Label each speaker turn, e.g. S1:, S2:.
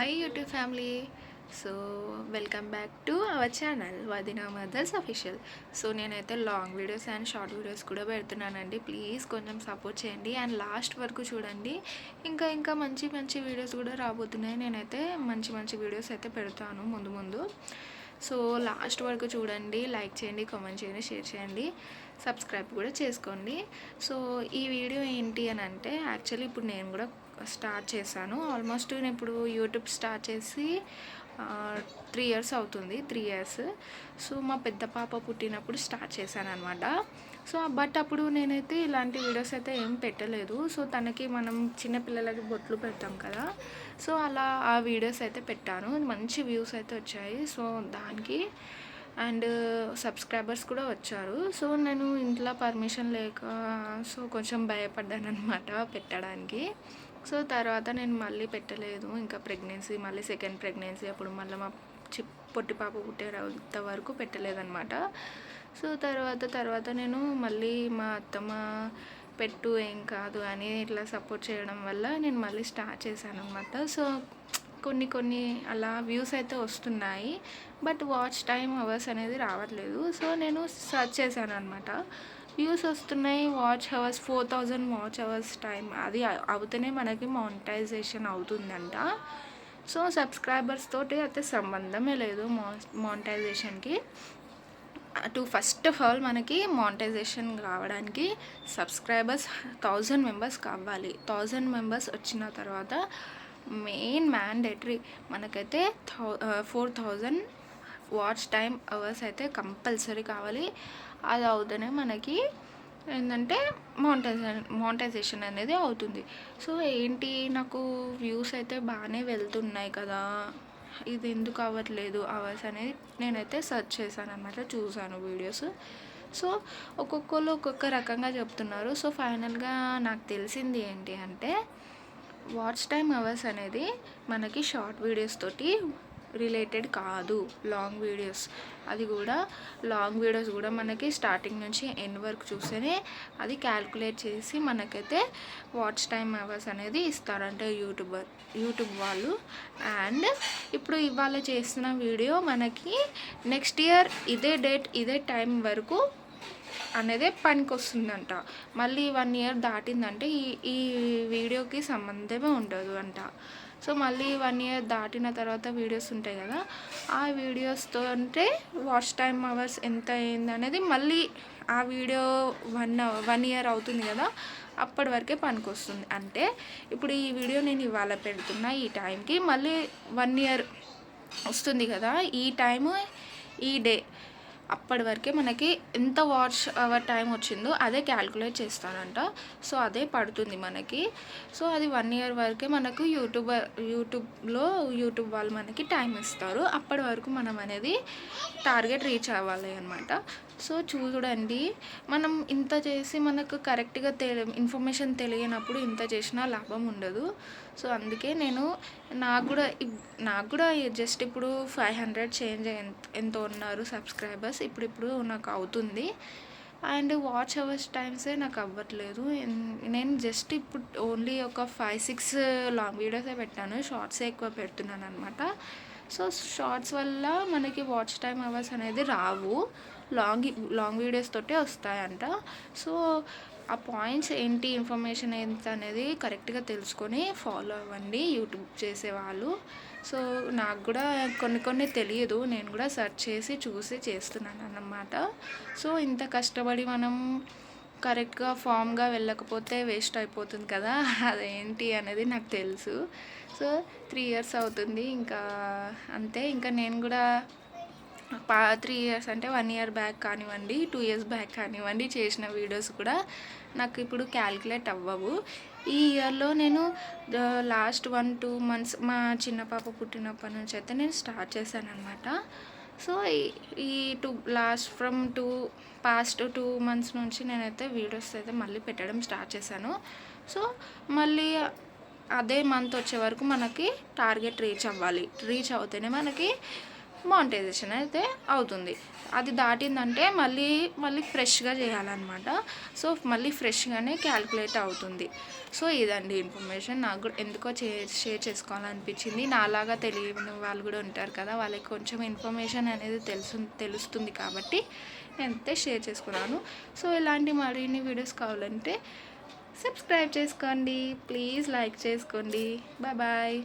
S1: Hi YouTube family. So welcome back to our channel వదినా mothers official. So నేనైతే long videos and short videos కూడా పెడుతున్నానండి. Please కొంచెం support చేయండి and last వరకు చూడండి. ఇంకా మంచి మంచి వీడియోస్ కూడా రాబోతున్నాయి. నేనైతే మంచి మంచి వీడియోస్ అయితే పెడతాను ముందు. సో లాస్ట్ వరకు చూడండి, లైక్ చేయండి, కామెంట్ చేయండి, షేర్ చేయండి, సబ్స్క్రైబ్ కూడా చేసుకోండి. సో ఈ వీడియో ఏంటి అని అంటే, యాక్చువల్లీ ఇప్పుడు నేను కూడా స్టార్ట్ చేశాను. ఆల్మోస్ట్ నేను ఇప్పుడు యూట్యూబ్ స్టార్ట్ చేసి 3 ఇయర్స్ అవుతుంది. 3 ఇయర్స్. సో మా పెద్ద పాప పుట్టినప్పుడు స్టార్ట్ చేశాను అనమాట. సో బట్ అప్పుడు నేనైతే ఇలాంటి వీడియోస్ అయితే ఏం పెట్టలేదు. సో తనకి మనం చిన్నపిల్లలకి బొట్లు పెడతాం కదా, సో అలా ఆ వీడియోస్ అయితే పెట్టాను. మంచి వ్యూస్ అయితే వచ్చాయి. సో దానికి అండ్ సబ్స్క్రైబర్స్ కూడా వచ్చారు. సో నేను ఇంట్లో పర్మిషన్ లేక సో కొంచెం భయపడ్డాను అనమాట పెట్టడానికి. సో తర్వాత నేను మళ్ళీ పెట్టలేదు. ఇంకా ప్రెగ్నెన్సీ, మళ్ళీ సెకండ్ ప్రెగ్నెన్సీ అప్పుడు మళ్ళీ మా పొట్టి పాప పుట్టేంత వరకు పెట్టలేదన్నమాట. సో తర్వాత నేను మళ్ళీ మా అత్తమ్మ పెట్టు ఏం కాదు అని ఇట్లా సపోర్ట్ చేయడం వల్ల నేను మళ్ళీ స్టార్ట్ చేశాను అనమాట. సో కొన్ని అలా వ్యూస్ అయితే వస్తున్నాయి, బట్ వాచ్ టైం అవర్స్ అనేది రావట్లేదు. సో నేను సెర్చ్ చేశాను అనమాట. వ్యూస్ వస్తున్నాయి, watch hours 4000 watch hours time అది అవుతూనే మనకి మానిటైజేషన్ అవుతుందంట. సో సబ్స్క్రైబర్స్ తోటి అయితే సంబంధమే లేదు మానిటైజేషన్కి. ఫస్ట్ ఆఫ్ ఆల్ మనకి మానిటైజేషన్ రావడానికి సబ్స్క్రైబర్స్ 1000 మెంబర్స్ కావాలి. 1000 మెంబర్స్ వచ్చిన తర్వాత మెయిన్ మ్యాండేటరీ మనకైతే 4000 వాచ్ టైం అవర్స్ అయితే కంపల్సరీ కావాలి. అది అవుతూనే మనకి ఏంటంటే మానిటైజేషన్ అనేది అవుతుంది. సో ఏంటి, నాకు వ్యూస్ అయితే బాగానే వెళ్తున్నాయి కదా, ఇది ఎందుకు అవ్వట్లేదు అవర్స్ అనేది నేనైతే సెర్చ్ చేశాను అనమాట. చూశాను వీడియోస్. సో ఒక్కొక్కరు ఒక్కొక్క రకంగా చెప్తున్నారు. సో ఫైనల్గా నాకు తెలిసింది ఏంటి అంటే, వాచ్ టైం అవర్స్ అనేది మనకి షార్ట్ వీడియోస్ తోటి రిలేటెడ్ కాదు. లాంగ్ వీడియోస్, అది కూడా లాంగ్ వీడియోస్ కూడా మనకి స్టార్టింగ్ నుంచి ఎండ్ వరకు చూస్తేనే అది క్యాల్కులేట్ చేసి మనకైతే వాచ్ టైం అవర్స్ అనేది ఇస్తారంటే యూట్యూబ్ వాళ్ళు. అండ్ ఇప్పుడు ఇవాళ చేస్తున్న వీడియో మనకి నెక్స్ట్ ఇయర్ ఇదే డేట్ ఇదే టైం వరకు అనేది పనికి వస్తుందంట. మళ్ళీ 1 ఇయర్ దాటిందంటే ఈ వీడియోకి సంబంధమే ఉండదు అంట. సో మళ్ళీ 1 ఇయర్ దాటిన తర్వాత వీడియోస్ ఉంటాయి కదా, ఆ వీడియోస్తో అంటే వాచ్ టైం అవర్స్ ఎంత అయింది అనేది మళ్ళీ ఆ వీడియో 1 ఇయర్ అవుతుంది కదా, అప్పటి వరకే పనికి వస్తుంది. అంటే ఇప్పుడు ఈ వీడియో నేను ఇవాళ పెడుతున్నా ఈ టైంకి మళ్ళీ 1 ఇయర్ వస్తుంది కదా, ఈ టైము ఈ డే అప్పటి వరకే మనకి ఎంత వాచ్ అవర్ టైం వచ్చిందో అదే క్యాల్కులేట్ చేస్తానంట. సో అదే పడుతుంది మనకి. సో అది 1 ఇయర్ వరకే మనకు యూట్యూబ్లో యూట్యూబ్ వాళ్ళు మనకి టైం ఇస్తారు. అప్పటి వరకు మనం అనేది టార్గెట్ రీచ్ అవ్వాలి అనమాట. సో చూడండి, మనం ఇంత చేసి మనకు కరెక్ట్గా ఇన్ఫర్మేషన్ తెలియనప్పుడు ఇంత చేసినా లాభం ఉండదు. సో అందుకే నాకు కూడా జస్ట్ ఇప్పుడు 500 చేంజ్ ఎంతో ఉన్నారు సబ్స్క్రైబర్స్. ఇప్పుడు నాకు అవుతుంది. అండ్ వాచ్ అవర్స్ టైమ్సే నాకు అవ్వట్లేదు. నేను జస్ట్ ఇప్పుడు ఓన్లీ ఒక 5-6 లాంగ్ వీడియోసే పెట్టాను, షార్ట్సే ఎక్కువ పెడుతున్నాను అనమాట. సో షార్ట్స్ వల్ల మనకి వాచ్ టైం అవర్స్ అనేది రావు, లాంగ్ వీడియోస్ తోటే వస్తాయంట. సో ఆ పాయింట్స్ ఏంటి, ఇన్ఫర్మేషన్ ఎంత అనేది కరెక్ట్గా తెలుసుకొని ఫాలో అవ్వండి యూట్యూబ్ చేసేవాళ్ళు. సో నాకు కూడా కొన్ని తెలియదు, నేను కూడా సెర్చ్ చేసి చూసి చేస్తున్నాను అన్నమాట. సో ఇంత కష్టపడి మనం కరెక్ట్గా ఫామ్గా వెళ్ళకపోతే వేస్ట్ అయిపోతుంది కదా, అదేంటి అనేది నాకు తెలుసు. సో 3 ఇయర్స్ అవుతుంది ఇంకా అంతే. ఇంకా నేను కూడా 3 ఇయర్స్ అంటే 1 ఇయర్ బ్యాక్ కానివ్వండి, 2 ఇయర్స్ బ్యాక్ కానివ్వండి చేసిన వీడియోస్ కూడా నాకు ఇప్పుడు క్యాల్కులేట్ అవ్వవు. ఈ ఇయర్లో నేను లాస్ట్ 1-2 మంత్స్ మా చిన్న పాప పుట్టినప్పటి నుంచి అయితే నేను స్టార్ట్ చేశాను అనమాట. సో ఈ పాస్ట్ 2 మంత్స్ నుంచి నేనైతే వీడియోస్ అయితే మళ్ళీ పెట్టడం స్టార్ట్ చేశాను. సో మళ్ళీ అదే మంత్ వచ్చే వరకు మనకి టార్గెట్ రీచ్ అవ్వాలి. రీచ్ అవుతేనే మనకి మానిటైజేషన్ అయితే అవుతుంది. అది దాటిందంటే మళ్ళీ ఫ్రెష్గా చేయాలన్నమాట. సో మళ్ళీ ఫ్రెష్గానే క్యాలిక్యులేట్ అవుతుంది. సో ఇదండి ఇన్ఫర్మేషన్. నాకు కూడా ఎందుకో షేర్ చేసుకోవాలనిపించింది. నాలాగా తెలియని వాళ్ళు కూడా ఉంటారు కదా, వాళ్ళకి కొంచెం ఇన్ఫర్మేషన్ అనేది తెలుస్తుంది కాబట్టి నేనైతే షేర్ చేసుకున్నాను. సో ఇలాంటి మరిన్ని వీడియోస్ కావాలంటే సబ్స్క్రైబ్ చేసుకోండి, ప్లీజ్ లైక్ చేసుకోండి. Bye bye.